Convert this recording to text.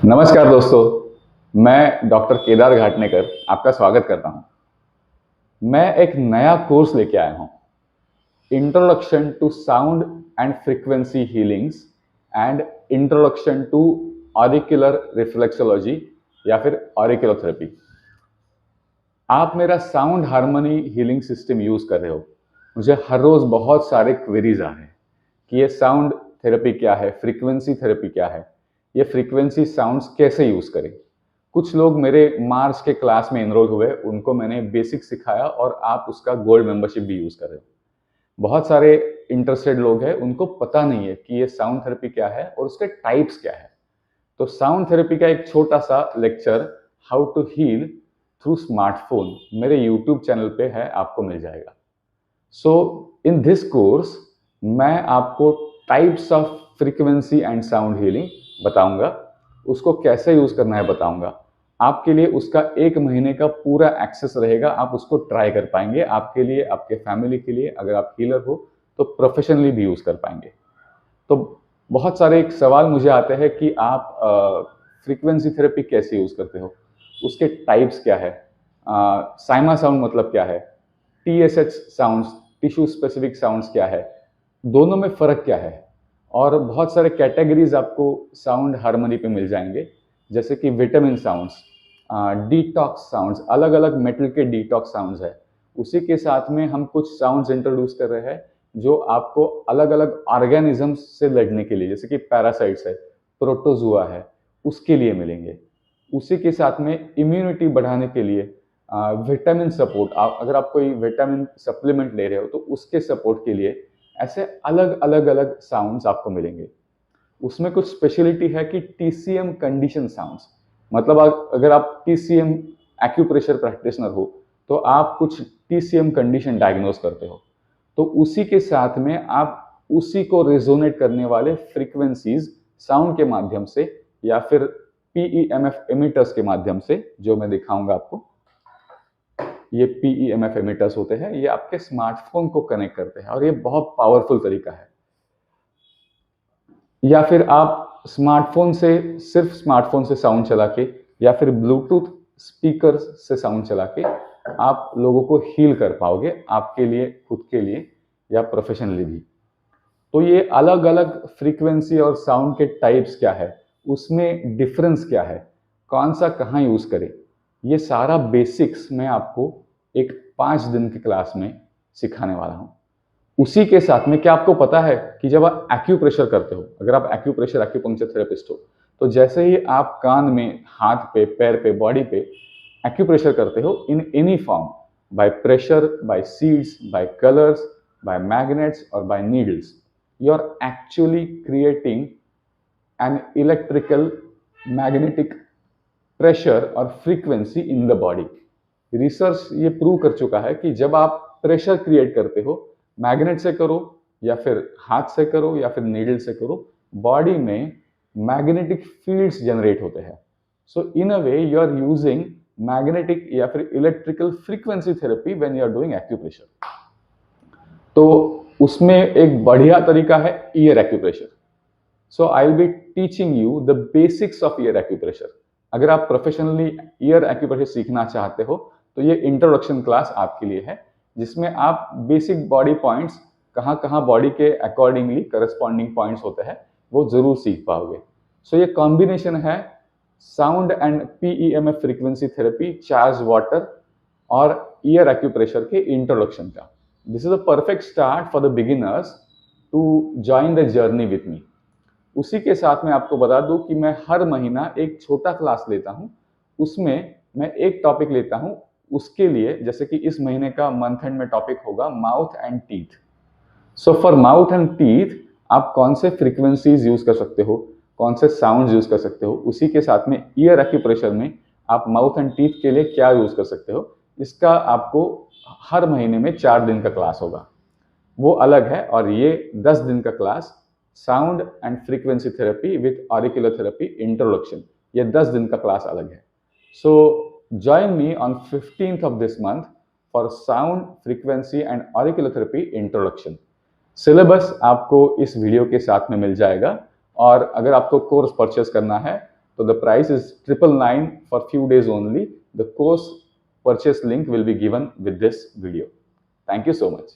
नमस्कार दोस्तों, मैं डॉक्टर केदार घाटनेकर आपका स्वागत करता हूं। मैं एक नया कोर्स लेके आया हूं, introduction to sound and frequency healings and introduction to auricular reflexology या फिर ऑरिकुलोथेरेपी। आप मेरा sound harmony healing system use कर रहे हो। मुझे हर रोज बहुत सारे क्वेरीज आ रहे हैं कि ये साउंड थेरेपी क्या है, फ्रीक्वेंसी थेरेपी क्या है, ये फ्रीक्वेंसी साउंड्स कैसे यूज करें। कुछ लोग मेरे मार्च के क्लास में एनरोल हुए, उनको मैंने बेसिक सिखाया और आप उसका गोल्ड मेंबरशिप भी यूज कर रहे हो। बहुत सारे इंटरेस्टेड लोग हैं, उनको पता नहीं है कि ये साउंड थेरेपी क्या है और उसके टाइप्स क्या है। तो साउंड थेरेपी का एक छोटा सा lecture, how to heal through smartphone, मेरे यूट्यूब चैनल पे है, आपको मिल जाएगा। सो इन दिस कोर्स मैं आपको types of frequency and sound healing बताऊंगा, उसको कैसे यूज करना है बताऊंगा। आपके लिए उसका 1 महीने का पूरा एक्सेस रहेगा, आप उसको ट्राई कर पाएंगे। आपके लिए, आपके फैमिली के लिए, अगर आप हीलर हो तो प्रोफेशनली भी यूज कर पाएंगे। तो बहुत सारे एक सवाल मुझे आते हैं कि आप फ्रीक्वेंसी थेरेपी कैसे यूज करते हो, उसके टाइप्स क्या है, साइमा साउंड मतलब क्या है, TSH sounds, tissue specific sounds क्या है, दोनों में फर्क क्या है। और बहुत सारे कैटेगरीज आपको साउंड हार्मनी पे मिल जाएंगे, जैसे कि विटामिन साउंड्स, डिटॉक्स साउंड्स, अलग अलग मेटल के डिटॉक्स साउंड्स है। उसी के साथ में हम कुछ साउंड्स इंट्रोड्यूस कर रहे हैं जो आपको अलग अलग ऑर्गेनिजम्स से लड़ने के लिए, जैसे कि पैरासाइट्स है, प्रोटोजुआ है, उसके लिए मिलेंगे। उसी के साथ में इम्यूनिटी बढ़ाने के लिए विटामिन सपोर्ट, अगर आप कोई विटामिन सप्लीमेंट ले रहे हो तो उसके सपोर्ट के लिए ऐसे अलग अलग अलग साउंड्स आपको मिलेंगे। उसमें कुछ स्पेशलिटी है कि TCM कंडीशन साउंड्स, मतलब अगर आप TCM एक्यूप्रेशर प्रैक्टिशनर हो तो आप कुछ TCM कंडीशन डायग्नोस करते हो, तो उसी के साथ में आप उसी को रेजोनेट करने वाले फ्रीक्वेंसीज साउंड के माध्यम से या फिर PEMF एमिटर्स के माध्यम से, जो मैं दिखाऊंगा आपको, ये PEMF एमिटर्स होते हैं, ये आपके स्मार्टफोन को कनेक्ट करते हैं और ये बहुत पावरफुल तरीका है। या फिर आप स्मार्टफोन से, सिर्फ स्मार्टफोन से साउंड चला के या फिर ब्लूटूथ स्पीकर से साउंड चला के आप लोगों को हील कर पाओगे, आपके लिए, खुद के लिए या प्रोफेशनली भी। तो ये अलग अलग फ्रीक्वेंसी और साउंड के टाइप्स क्या है, उसमें डिफरेंस क्या है, कौन सा कहाँ यूज करें, ये सारा बेसिक्स मैं आपको एक 5 दिन की क्लास में सिखाने वाला हूँ। उसी के साथ में, क्या आपको पता है कि जब आप एक्यूप्रेशर करते हो, अगर आप एक्यूप्रेशर एक्यूपंक्चर थेरेपिस्ट हो, तो जैसे ही आप कान में, हाथ पे, पैर पे, बॉडी पे एक्यूप्रेशर करते हो in any form, by pressure, by seeds, by colours, by magnets और by needles, you are actually creating an electrical magnetic pressure और frequency in the body. Research ये प्रूव कर चुका है कि जब आप प्रेशर क्रिएट करते हो, मैग्नेट से करो या फिर हाथ से करो या फिर नीडल से करो, बॉडी में मैग्नेटिक फील्ड्स जनरेट होते हैं। So in a way you are using magnetic या फिर electrical frequency therapy when you are doing acupressure. तो उसमें एक बढ़िया तरीका है ear acupressure. So I will be teaching you the basics of ear acupressure. अगर आप प्रोफेशनली ईयर एक्यूप्रेशर सीखना चाहते हो तो ये इंट्रोडक्शन क्लास आपके लिए है, जिसमें आप बेसिक बॉडी पॉइंट्स, कहाँ कहाँ बॉडी के अकॉर्डिंगली करस्पॉन्डिंग पॉइंट्स होते हैं, वो जरूर सीख पाओगे। सो ये कॉम्बिनेशन है sound and PEMF frequency therapy, charge water और ईयर एक्यूप्रेशर के इंट्रोडक्शन का। This is a perfect start for the beginners to join the journey with me. उसी के साथ में आपको बता दूं कि मैं हर महीना एक छोटा क्लास लेता हूं, उसमें मैं एक टॉपिक लेता हूं। उसके लिए, जैसे कि इस महीने का मंथ एंड में टॉपिक होगा mouth and teeth. So for mouth and teeth आप कौन से फ्रीक्वेंसीज यूज कर सकते हो, कौन से साउंड यूज कर सकते हो, उसी के साथ में ईयर एक्यूप्रेशर में आप माउथ एंड टीथ के लिए क्या यूज कर सकते हो, इसका आपको हर महीने में 4 दिन का क्लास होगा, वो अलग है। और ये 10 दिन का class sound and frequency therapy with auriculotherapy introduction, ये 10 दिन का क्लास अलग है। So join me on 15th of this month for sound frequency and auriculotherapy introduction। Syllabus आपको इस वीडियो के साथ में मिल जाएगा, और अगर आपको कोर्स परचेस करना है So the price is 999 for few days only. The course purchase link will be given with this video. Thank you so much.